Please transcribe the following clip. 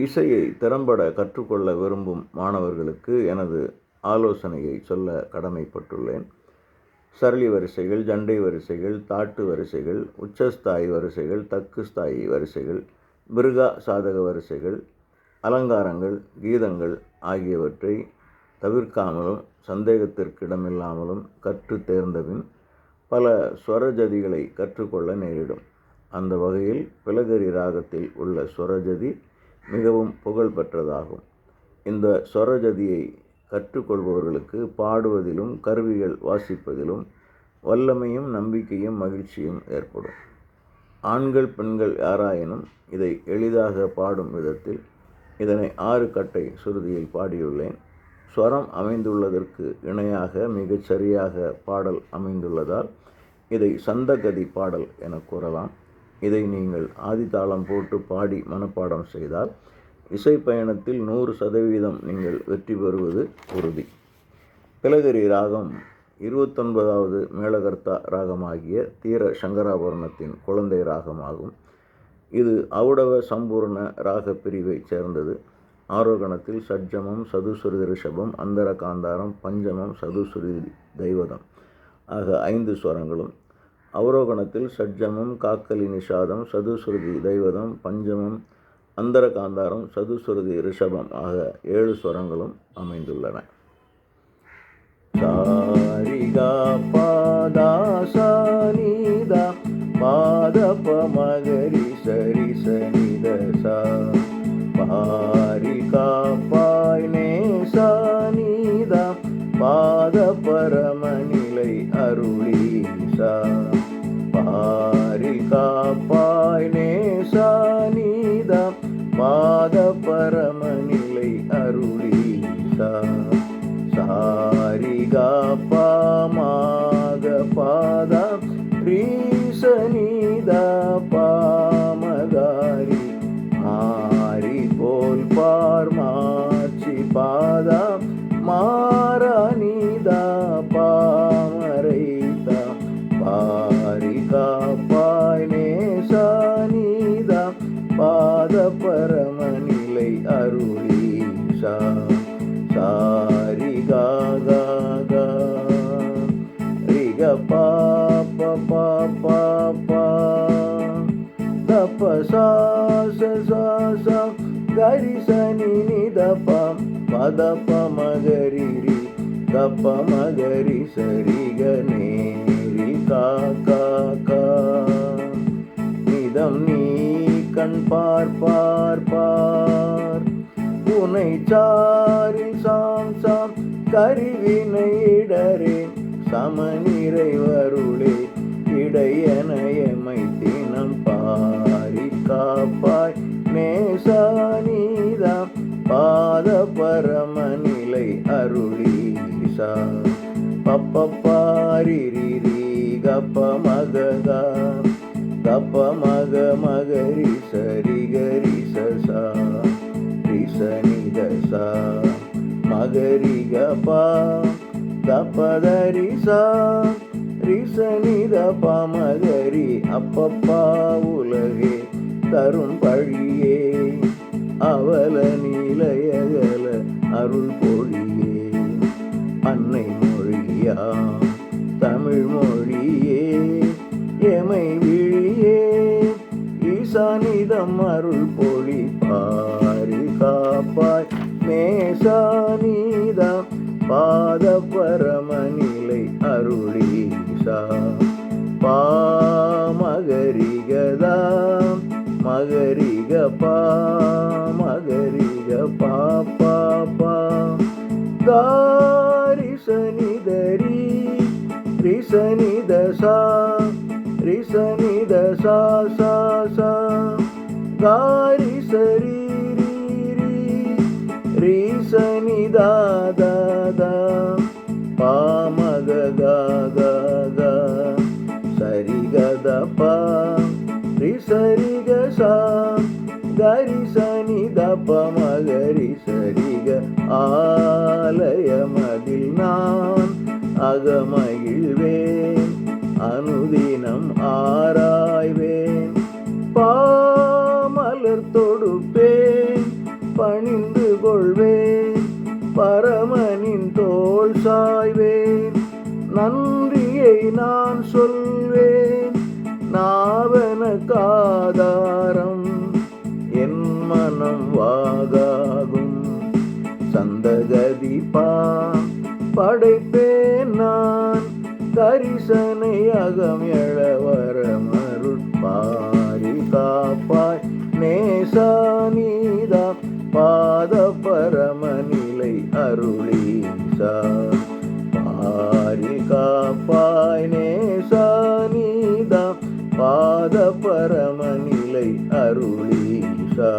இசையை திறம்பட கற்றுக்கொள்ள விரும்பும் மாணவர்களுக்கு எனது ஆலோசனையை சொல்ல கடமைப்பட்டுள்ளேன். சரளி வரிசைகள், ஜண்டை வரிசைகள், தாட்டு வரிசைகள், உச்சஸ்தாயி வரிசைகள், தக்குஸ்தாயி வரிசைகள், பிருகா சாதக வரிசைகள், அலங்காரங்கள், கீதங்கள் ஆகியவற்றை தவிர்க்காமலும் சந்தேகத்திற்கிடமில்லாமலும் கற்று தேர்ந்தபின் பல ஸ்வரஜதிகளை கற்றுக்கொள்ள நேரிடும். அந்த வகையில் பிலகரி ராகத்தில் உள்ள ஸ்வரஜதி மிகவும் புகழ் பெற்றதாகும். இந்த ஸ்வரஜதியை கற்றுக்கொள்பவர்களுக்கு பாடுவதிலும் கருவிகள் வாசிப்பதிலும் வல்லமையும் நம்பிக்கையும் மகிழ்ச்சியும் ஏற்படும். ஆண்கள் பெண்கள் யாராயினும் இதை எளிதாக பாடும் விதத்தில் இதனை 6 கட்டை சுருதியில் பாடியுள்ளேன். ஸ்வரம் அமைந்துள்ளதற்கு இணையாக மிகச் சரியாக பாடல் அமைந்துள்ளதால் இதை சந்தகதி பாடல் என கூறலாம். இதை நீங்கள் ஆதிதாளம் போட்டு பாடி மனப்பாடம் செய்தால் இசை பயணத்தில் 100% நீங்கள் வெற்றி பெறுவது உறுதி. பிலகரி ராகம் 29வது மேளகர்த்தா ராகமாகிய தீர சங்கராபரணத்தின் குழந்தை ராகமாகும். இது ஔடவ சம்பூர்ண ராக பிரிவை சேர்ந்தது. ஆரோகணத்தில் சட்ஜமம், சதுஸ்ருதி ரிஷபம், அந்தர காந்தாரம், பஞ்சமம், சதுஸ்ருதி தைவதம் ஆக 5 ஸ்வரங்களும், அவரோகணத்தில் சட்ஜமம், காக்கலி நிஷாதம், சதுஸ்ருதி தைவதம், பஞ்சமம், அந்தர காந்தாரம், சதுஸ்ருதி ரிஷபம் ஆக 7 ஸ்வரங்களும் அமைந்துள்ளன. சாரிகா பாதா சானிதா பாத பமகரி சரி சனித சா பாரில் காப்பாய் நேசா நீதா பாத பரமநிலை அருளீசா பாரில் காப்பாய் நேசா நீதா பாத பரமநிலை அருளீசா சாரிகா பாமாக பாதா ரீசனிதா பாமகாரி மாரி போல் பார் மாச்சி பாதா மாரானிதா பாமரைதா பாரிகா பாய் நேசானிதா பாத பரமநிலை அருளீசா சாரிகா கா கா ரிக பா பா பா பா பா தப சா சா சா கரி சனி நித ப பத ப மகரி ரி கப மகரி சரி கனேரி கா கா கா நிதம் நீ கண் பார் பார் பார் உனை சாரில் சாம் சாம் கருவினை இடரே சமநிறை வருளே இடையனையமை தினம் பாரி காப்பாய் நேசானிதா பாத பரமநிலை அருளீசா பப்ப பாரிரி கப்ப மககா கப்ப மக மகரி சரி கரி சசா ரிசனித சா மகரி கபா கபதரி சா ரிசனித பமகரி அப்பப்பா உலகே தரும் பழியே அவல நீலையகல அருள் பொழியே அன்னை மொழியா தமிழ் மொழியே எமை விழியே ஈசானிதம் அருள் பொழி பாரி காப்பாய் மேசானிதா பாத பரமநிலை அருளீசா பாமகரிகதா மகரிக பா மகரிக பா பா பா காரிசனிதரி ரிசனித சா ரிசனித சா சா சா காரி சரி ரிசனிதா தா தா பாமக கா கா கா சரி கத பா ரிசரிக சா கரி சனி தப மகரி சரிக ஆலயமதில் நான் அகமகிழ்வேன் அனுதினம் ஆராய்வேன் பாமலர் தொடுப்பேன் பணிந்து கொள்வேன், பரமனின் தோள் சாய்வேன், நன்றியை நான் சொல்வேன், நாவனக்காதாரம் என் மனம் வாகாகும். சந்தகதி படைப்பேன் நான், கரிசனை அகம் எழ வரமருட்பாரி காப்பாய் நேசா நீதா, பாத பரமநிலை அருளீசா. பாரி காப்பாய் நேசா நீதா, பாத பரமநிலை அருளீசா.